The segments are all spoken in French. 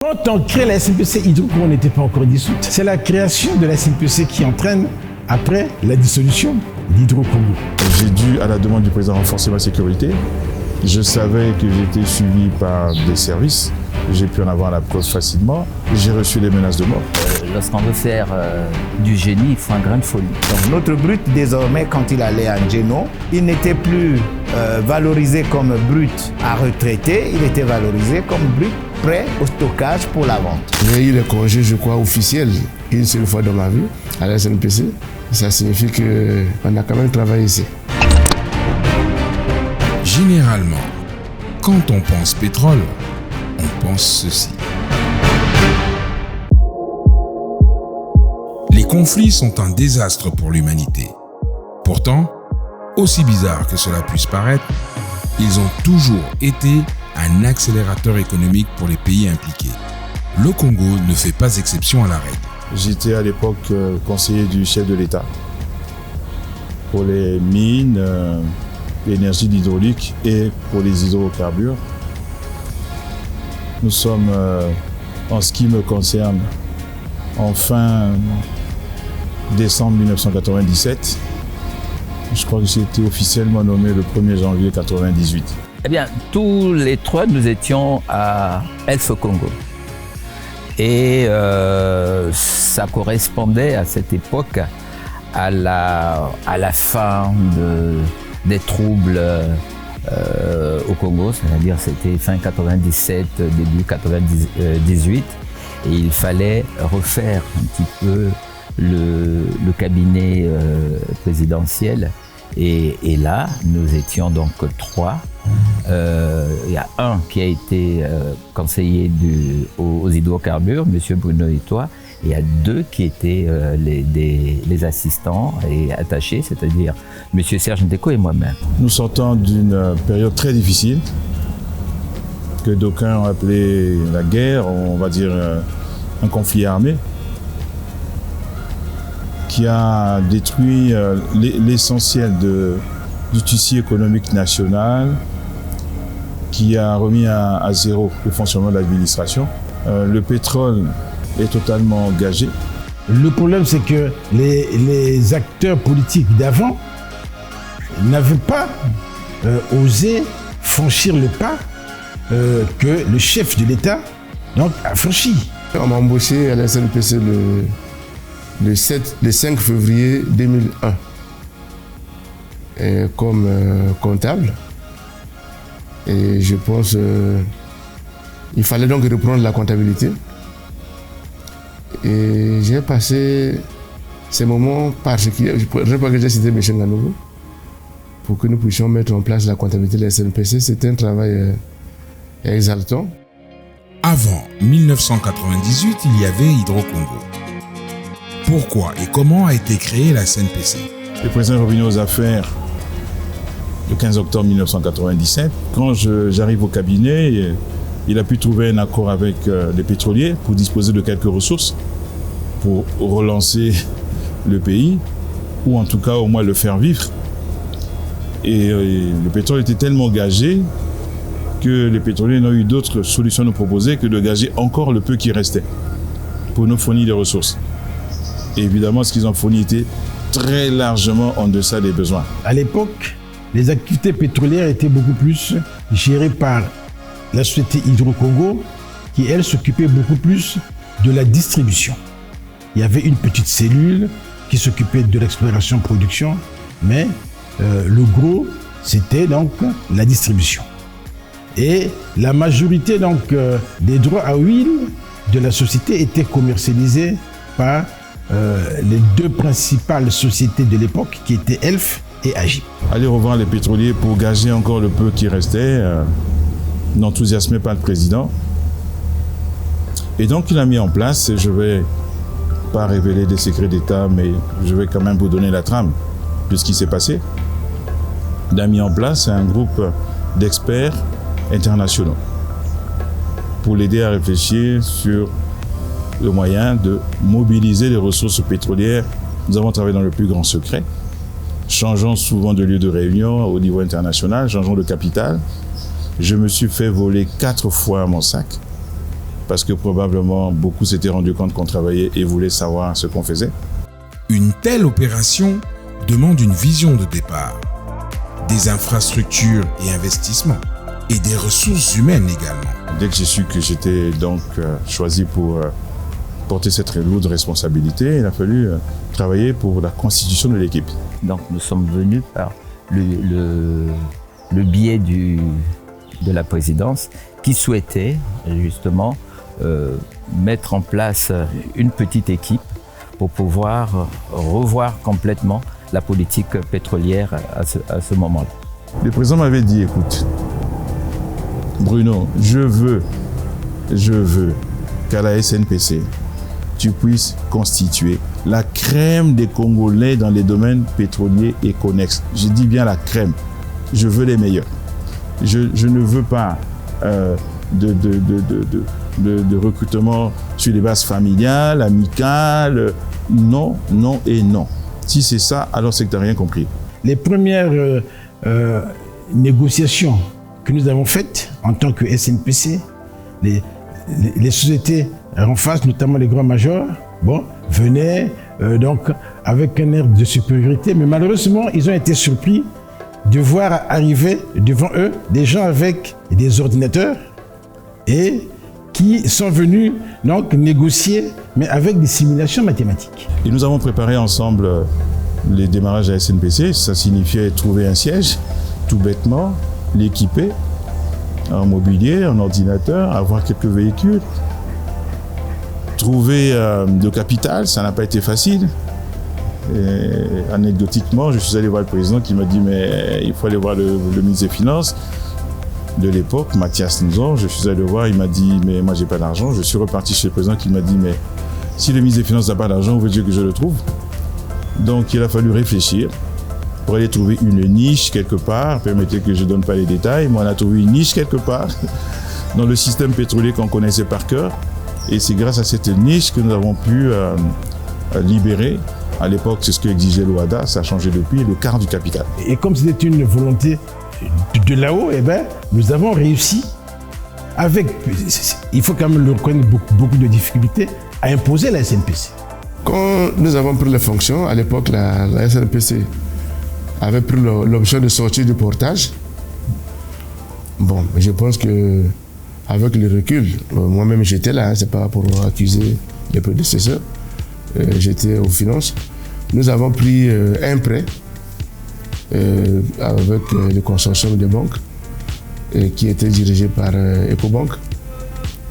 Quand on crée la SNPC, Hydro-Congo n'était pas encore dissoute. C'est la création de la SNPC qui entraîne, après, la dissolution d'Hydro-Congo. J'ai dû, à la demande du président, renforcer ma sécurité. Je savais que j'étais suivi par des services. J'ai pu en avoir la preuve facilement. J'ai reçu des menaces de mort. Lorsqu'on veut faire du génie, il faut un grain de folie. Donc, notre brut, désormais, quand il allait en géno, il n'était plus valorisé comme brut à retraiter, il était valorisé comme brut prêt au stockage pour la vente. J'ai eu le congé, je crois, officiel une seule fois dans ma vie à la SNPC. Ça signifie qu'on a quand même travaillé ici. Généralement, quand on pense pétrole, on pense ceci. Les conflits sont un désastre pour l'humanité. Pourtant, aussi bizarre que cela puisse paraître, ils ont toujours été un accélérateur économique pour les pays impliqués. Le Congo ne fait pas exception à la règle. J'étais à l'époque conseiller du chef de l'État pour les mines, l'énergie hydraulique et pour les hydrocarbures. Nous sommes, en ce qui me concerne, en fin décembre 1997. Je crois que j'ai été officiellement nommé le 1er janvier 1998. Eh bien, tous les trois, nous étions à Elf Congo. Et ça correspondait à cette époque à la fin des troubles au Congo, c'est-à-dire c'était fin 97, début 98. Et il fallait refaire un petit peu le cabinet présidentiel. Et là, nous étions donc trois. Il y a un qui a été conseiller aux hydrocarbures, M. Bruno et toi. Il y a deux qui étaient les assistants et attachés, c'est-à-dire M. Serge Ndeko et moi-même. Nous sortons d'une période très difficile, que d'aucuns ont appelé la guerre, on va dire un conflit armé, qui a détruit l'essentiel du tissu économique national, qui a remis à zéro le fonctionnement de l'administration. Le pétrole est totalement engagé. Le problème, c'est que les acteurs politiques d'avant n'avaient pas osé franchir le pas que le chef de l'État donc, a franchi. On m'a embauché à la SNPC le 5 février 2001 comme comptable. Et je pense qu'il fallait donc reprendre la comptabilité. Et j'ai passé ces moments particuliers, je ne sais pas que j'ai cité Michel Nganogo, pour que nous puissions mettre en place la comptabilité de la SNPC. C'était un travail exaltant. Avant 1998, il y avait Hydro-Congo. Pourquoi et comment a été créée la SNPC? Le président est revenu aux affaires le 15 octobre 1997. Quand j'arrive au cabinet, il a pu trouver un accord avec les pétroliers pour disposer de quelques ressources pour relancer le pays, ou en tout cas au moins le faire vivre. Et le pétrole était tellement gagé que les pétroliers n'ont eu d'autre solution à nous proposer que de gager encore le peu qui restait pour nous fournir des ressources. Et évidemment, ce qu'ils ont fourni était très largement en deçà des besoins. À l'époque, les activités pétrolières étaient beaucoup plus gérées par la société Hydro-Congo, qui, elle, s'occupait beaucoup plus de la distribution. Il y avait une petite cellule qui s'occupait de l'exploration-production, mais le gros, c'était donc la distribution. Et la majorité donc, des droits à huile de la société étaient commercialisés par les deux principales sociétés de l'époque, qui étaient Elf et Agip. Aller revendre les pétroliers pour gager encore le peu qui restait n'enthousiasmait pas le président. Et donc il a mis en place, et je ne vais pas révéler des secrets d'État, mais je vais quand même vous donner la trame de ce qui s'est passé. Il a mis en place un groupe d'experts internationaux pour l'aider à réfléchir sur le moyen de mobiliser les ressources pétrolières. Nous avons travaillé dans le plus grand secret, changeant souvent de lieu de réunion au niveau international, changeant de capitale. Je me suis fait voler 4 fois mon sac parce que probablement beaucoup s'étaient rendu compte qu'on travaillait et voulaient savoir ce qu'on faisait. Une telle opération demande une vision de départ, des infrastructures et investissements, et des ressources humaines également. Dès que j'ai su que j'étais donc choisi pour porter cette lourde responsabilité, il a fallu travailler pour la constitution de l'équipe. Donc nous sommes venus par le biais de la présidence qui souhaitait justement mettre en place une petite équipe pour pouvoir revoir complètement la politique pétrolière à ce moment-là. Le président m'avait dit, écoute, Bruno, je veux qu'à la SNPC, tu puisses constituer la crème des Congolais dans les domaines pétroliers et connexes. Je dis bien la crème. Je veux les meilleurs. Je ne veux pas de recrutement sur les bases familiales, amicales. Non, non et non. Si c'est ça, alors c'est que tu n'as rien compris. Les premières négociations que nous avons faites en tant que SNPC, les sociétés en face, notamment les grands majors, venaient donc avec un air de supériorité, mais malheureusement, ils ont été surpris de voir arriver devant eux des gens avec des ordinateurs et qui sont venus donc négocier, mais avec des simulations mathématiques. Et nous avons préparé ensemble les démarrages à la SNPC. Ça signifiait trouver un siège, tout bêtement, l'équiper en mobilier, en ordinateur, avoir quelques véhicules. Trouver de capital, ça n'a pas été facile. Et anecdotiquement, je suis allé voir le président qui m'a dit mais il faut aller voir le ministre des Finances de l'époque, Mathias Nzon. Je suis allé le voir, il m'a dit mais moi j'ai pas d'argent. Je suis reparti chez le président qui m'a dit mais si le ministre des Finances n'a pas d'argent, vous voulez que je le trouve? Donc il a fallu réfléchir pour aller trouver une niche quelque part. Permettez que je ne donne pas les détails, mais on a trouvé une niche quelque part dans le système pétrolier qu'on connaissait par cœur. Et c'est grâce à cette niche que nous avons pu libérer. À l'époque, c'est ce que exigeait l'OADA, ça a changé depuis, le quart du capital. Et comme c'était une volonté de là-haut, nous avons réussi, il faut quand même le reconnaître, beaucoup de difficultés, à imposer la SNPC. Quand nous avons pris les fonctions, à l'époque, la SNPC avait pris l'option de sortir du portage. Bon, je pense que avec le recul, moi-même j'étais là, c'est pas pour accuser les prédécesseurs, j'étais aux finances. Nous avons pris un prêt avec le consortium de banques qui était dirigé par Ecobank.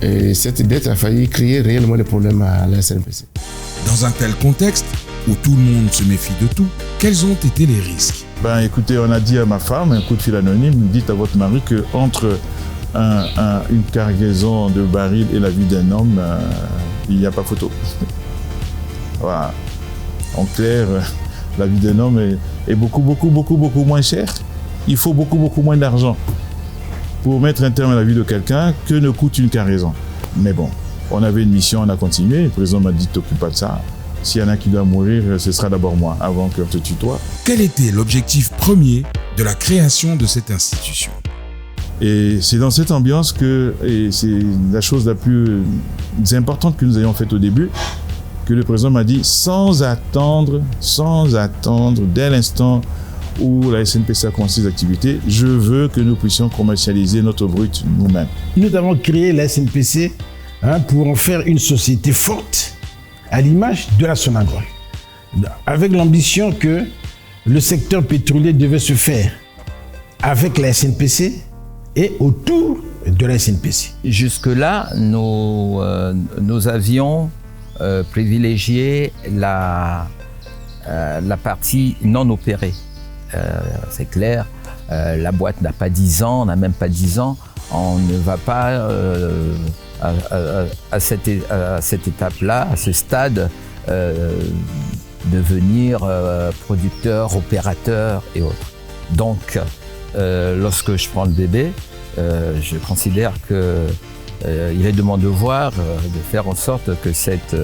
Et cette dette a failli créer réellement des problèmes à la SNPC. Dans un tel contexte, où tout le monde se méfie de tout, quels ont été les risques? Écoutez, on a dit à ma femme, un coup de fil anonyme, dites à votre mari qu'entre une cargaison de barils et la vie d'un homme, il n'y a pas photo. Voilà. En clair, la vie d'un homme est beaucoup moins chère. Il faut beaucoup moins d'argent pour mettre un terme à la vie de quelqu'un que ne coûte une cargaison. Mais bon, on avait une mission, on a continué. Le président m'a dit, t'occupe pas de ça. S'il y en a qui doivent mourir, ce sera d'abord moi, avant qu'on te tutoie. Quel était l'objectif premier de la création de cette institution? Et c'est dans cette ambiance et c'est la chose la plus importante que nous ayons faite au début, que le président m'a dit, sans attendre, dès l'instant où la SNPC a commencé ses activités, je veux que nous puissions commercialiser notre brut nous-mêmes. Nous avons créé la SNPC pour en faire une société forte, à l'image de la Sonangol, avec l'ambition que le secteur pétrolier devait se faire avec la SNPC et autour de la SNPC. Jusque-là, nous avions privilégié la partie non opérée. C'est clair, la boîte n'a pas 10 ans, n'a même pas 10 ans. On ne va pas à cette étape-là, à ce stade, devenir producteur, opérateur et autres. Donc, lorsque je prends le bébé, je considère qu'il est de mon devoir de faire en sorte que cette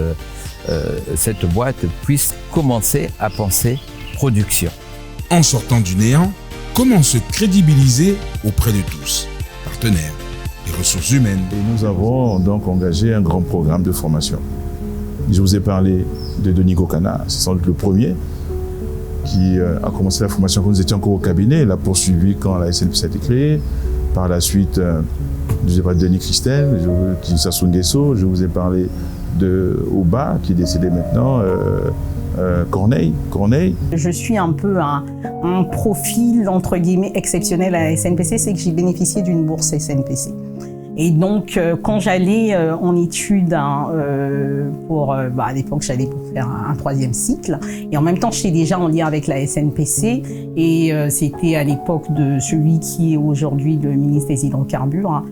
boîte puisse commencer à penser production. En sortant du néant, comment se crédibiliser auprès de tous, partenaires, les ressources humaines. Et nous avons donc engagé un grand programme de formation. Je vous ai parlé de Denis Gokana, c'est sans doute le premier qui a commencé la formation quand nous étions encore au cabinet, il a poursuivi quand la SNPC a été créée. Par la suite, je vous ai parlé de Denis Christel, Sassou Nguesso, je vous ai parlé de Oba, qui est décédé maintenant, Corneille. Je suis un peu un profil, entre guillemets, exceptionnel à la SNPC, c'est que j'ai bénéficié d'une bourse SNPC. Et donc, quand j'allais en études, à l'époque, j'allais pour faire un 3e cycle. Et en même temps, j'étais déjà en lien avec la SNPC. Et c'était à l'époque de celui qui est aujourd'hui le ministre des Hydrocarbures,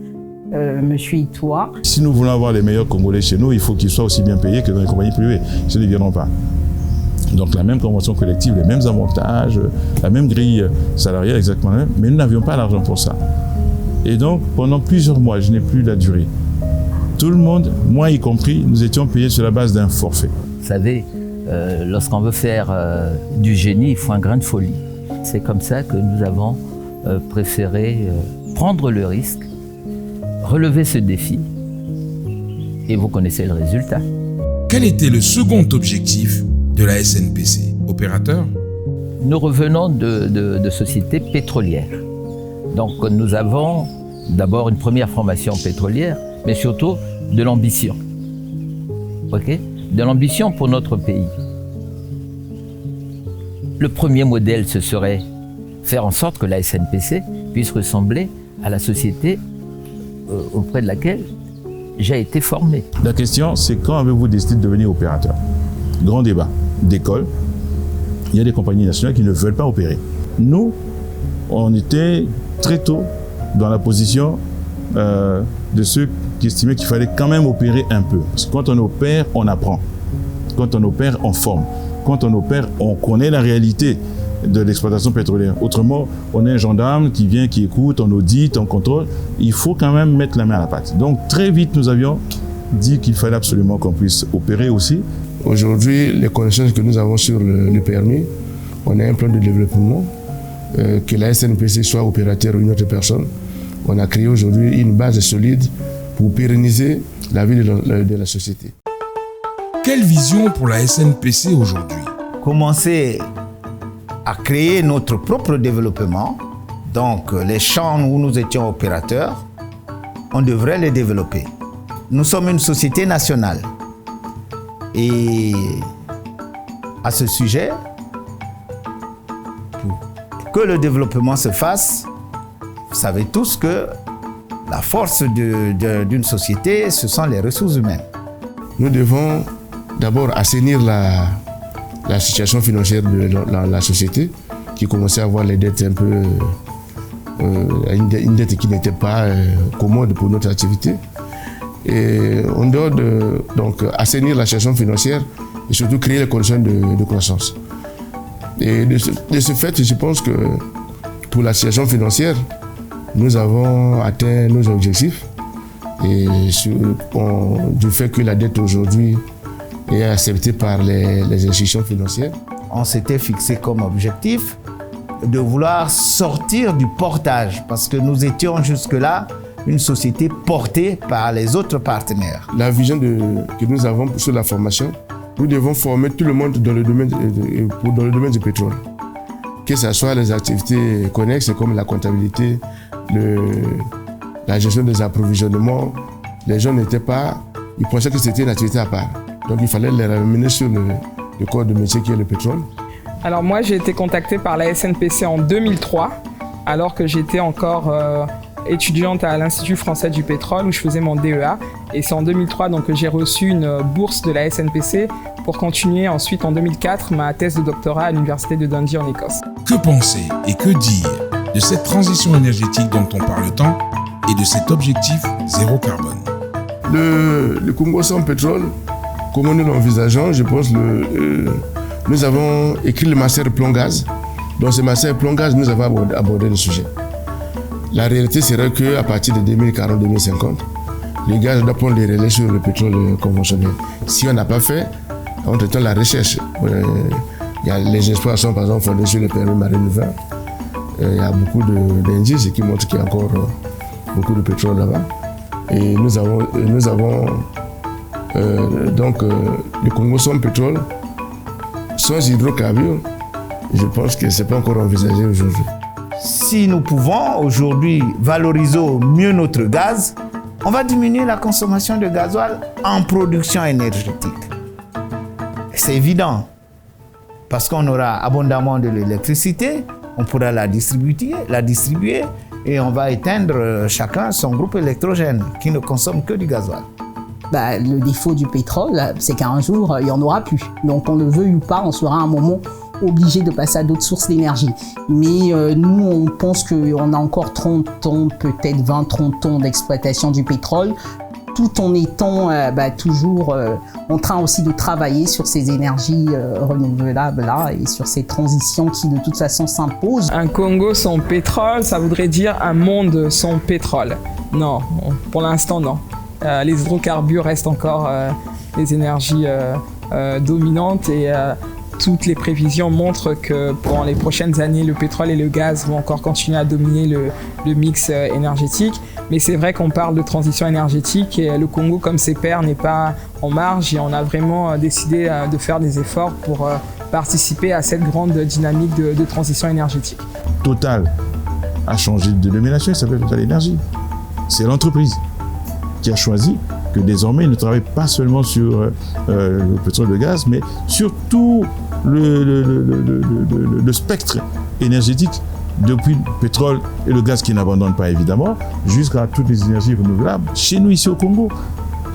Monsieur Itoa. Si nous voulons avoir les meilleurs Congolais chez nous, il faut qu'ils soient aussi bien payés que dans les compagnies privées. Ils ne viendront pas. Donc la même convention collective, les mêmes avantages, la même grille salariale exactement la même, mais nous n'avions pas l'argent pour ça. Et donc, pendant plusieurs mois, je n'ai plus la durée. Tout le monde, moi y compris, nous étions payés sur la base d'un forfait. Vous savez, lorsqu'on veut faire du génie, il faut un grain de folie. C'est comme ça que nous avons préféré prendre le risque, relever ce défi, et vous connaissez le résultat. Quel était le second objectif de la SNPC, opérateur? Nous revenons de sociétés pétrolières. Donc nous avons d'abord une première formation pétrolière, mais surtout de l'ambition. Okay? De l'ambition pour notre pays. Le premier modèle, ce serait faire en sorte que la SNPC puisse ressembler à la société auprès de laquelle j'ai été formé. La question, c'est quand avez-vous décidé de devenir opérateur? Grand débat d'école. Il y a des compagnies nationales qui ne veulent pas opérer. Nous, on était très tôt dans la position de ceux qui estimaient qu'il fallait quand même opérer un peu. Parce que quand on opère, on apprend. Quand on opère, on forme. Quand on opère, on connaît la réalité de l'exploitation pétrolière. Autrement, on est un gendarme qui vient, qui écoute, on audite, on contrôle. Il faut quand même mettre la main à la pâte. Donc très vite, nous avions dit qu'il fallait absolument qu'on puisse opérer aussi. Aujourd'hui, les connaissances que nous avons sur le permis, on a un plan de développement. Que la SNPC soit opérateur ou une autre personne, on a créé aujourd'hui une base solide pour pérenniser la vie de la société. Quelle vision pour la SNPC aujourd'hui? Commencer à créer notre propre développement, donc les champs où nous étions opérateurs, on devrait les développer. Nous sommes une société nationale et à ce sujet, que le développement se fasse, vous savez tous que la force d'une société, ce sont les ressources humaines. Nous devons d'abord assainir la situation financière de la société, qui commençait à avoir les dettes un peu, une dette qui n'était pas commode pour notre activité. Et on doit donc assainir la situation financière et surtout créer les conditions de croissance. Et de ce fait, je pense que pour la situation financière, nous avons atteint nos objectifs. Et du fait que la dette aujourd'hui est acceptée par les institutions financières, on s'était fixé comme objectif de vouloir sortir du portage parce que nous étions jusque-là une société portée par les autres partenaires. La vision que nous avons sur la formation, nous devons former tout le monde dans le domaine du pétrole. Que ce soit les activités connexes comme la comptabilité, la gestion des approvisionnements. Les gens n'étaient pas, ils pensaient que c'était une activité à part. Donc il fallait les ramener sur le corps de métier qui est le pétrole. Alors moi j'ai été contactée par la SNPC en 2003, alors que j'étais encore étudiante à l'Institut français du pétrole où je faisais mon DEA. Et c'est en 2003 donc, que j'ai reçu une bourse de la SNPC pour continuer ensuite en 2004 ma thèse de doctorat à l'Université de Dundee en Écosse. Que penser et que dire de cette transition énergétique dont on parle tant et de cet objectif zéro carbone? Le Congo sans pétrole, comme nous l'envisageons, je pense que nous avons écrit le master plan-gaz. Dans ce master plan-gaz, nous avons abordé le sujet. La réalité serait qu'à partir de 2040-2050, le gaz doit prendre les relais sur le pétrole conventionnel. Si on n'a pas fait, entre-temps la recherche, il y a les explorations par exemple fondées sur le permis marine vert. Il y a beaucoup d'indices qui montrent qu'il y a encore beaucoup de pétrole là-bas. Et nous avons donc le Congo sans pétrole, sans hydrocarbures. Je pense que ce n'est pas encore envisagé aujourd'hui. Si nous pouvons aujourd'hui valoriser au mieux notre gaz, on va diminuer la consommation de gasoil en production énergétique. C'est évident, parce qu'on aura abondamment de l'électricité, on pourra la distribuer et on va éteindre chacun son groupe électrogène qui ne consomme que du gasoil. Le défaut du pétrole, c'est qu'un jour, il n'y en aura plus. Donc, qu'on le veuille ou pas, on sera à un moment obligé de passer à d'autres sources d'énergie. Mais nous, on pense qu'on a encore 30 ans, peut-être 20-30 ans d'exploitation du pétrole, tout en étant toujours en train aussi de travailler sur ces énergies renouvelables-là et sur ces transitions qui, de toute façon, s'imposent. Un Congo sans pétrole, ça voudrait dire un monde sans pétrole. Non, pour l'instant, non. Les hydrocarbures restent encore les énergies dominantes et toutes les prévisions montrent que pendant les prochaines années, le pétrole et le gaz vont encore continuer à dominer le mix énergétique. Mais c'est vrai qu'on parle de transition énergétique et le Congo, comme ses pairs, n'est pas en marge et on a vraiment décidé de faire des efforts pour participer à cette grande dynamique de transition énergétique. Total a changé de dénomination, il s'appelle Total Énergie. C'est l'entreprise qui a choisi que désormais il ne travaille pas seulement sur le pétrole et le gaz, mais sur tout le spectre énergétique, depuis le pétrole et le gaz qui n'abandonnent pas évidemment, jusqu'à toutes les énergies renouvelables. Chez nous, ici au Congo,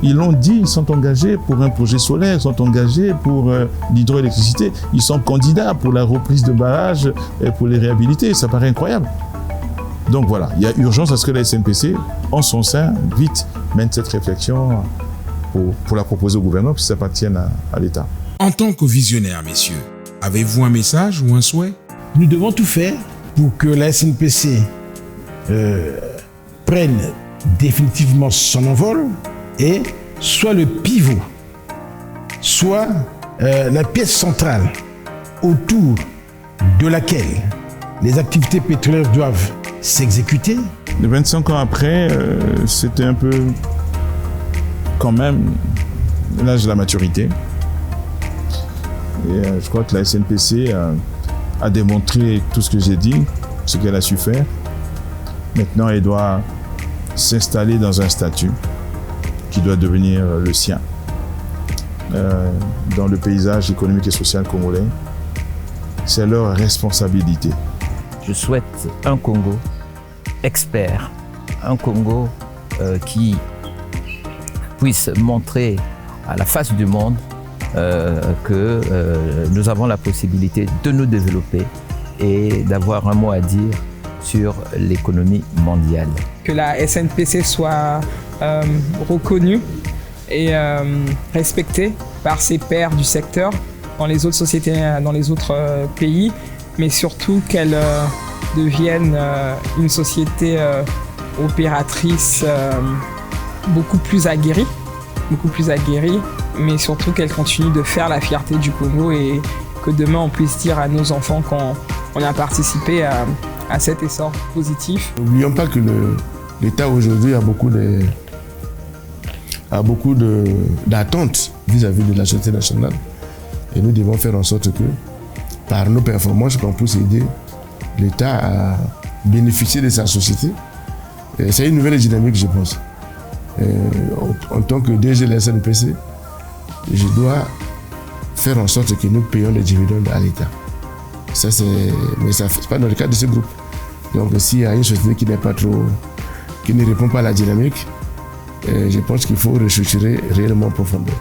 ils l'ont dit, ils sont engagés pour un projet solaire, ils sont engagés pour l'hydroélectricité, ils sont candidats pour la reprise de barrages et pour les réhabiliter, ça paraît incroyable. Donc voilà, il y a urgence à ce que la SNPC, en son sein, vite mène cette réflexion pour la proposer au gouvernement, puis ça appartienne à l'État. En tant que visionnaire, messieurs, avez-vous un message ou un souhait? Nous devons tout faire pour que la SNPC prenne définitivement son envol et soit le pivot, soit la pièce centrale autour de laquelle les activités pétrolières doivent s'exécuter. 25 ans après, c'était un peu quand même l'âge de la maturité. Et je crois que la SNPC a démontré tout ce que j'ai dit, ce qu'elle a su faire. Maintenant, elle doit s'installer dans un statut qui doit devenir le sien dans le paysage économique et social congolais. C'est leur responsabilité. Je souhaite un Congo expert, un Congo qui puisse montrer à la face du monde que nous avons la possibilité de nous développer et d'avoir un mot à dire sur l'économie mondiale. Que la SNPC soit reconnue et respectée par ses pairs du secteur dans les autres sociétés, dans les autres pays, mais surtout qu'elle devienne une société opératrice beaucoup plus aguerrie, mais surtout qu'elle continue de faire la fierté du Congo et que demain on puisse dire à nos enfants qu'on a participé à cet essor positif. N'oublions pas que l'État aujourd'hui a beaucoup d'attentes vis-à-vis de la société nationale et nous devons faire en sorte que par nos performances qu'on puisse aider l'État à bénéficier de sa société. C'est une nouvelle dynamique, je pense. En tant que DG de la SNPC, je dois faire en sorte que nous payons les dividendes à l'État. Mais ça n'est pas dans le cadre de ce groupe. Donc s'il y a une société qui ne répond pas à la dynamique, je pense qu'il faut restructurer réellement en profondeur.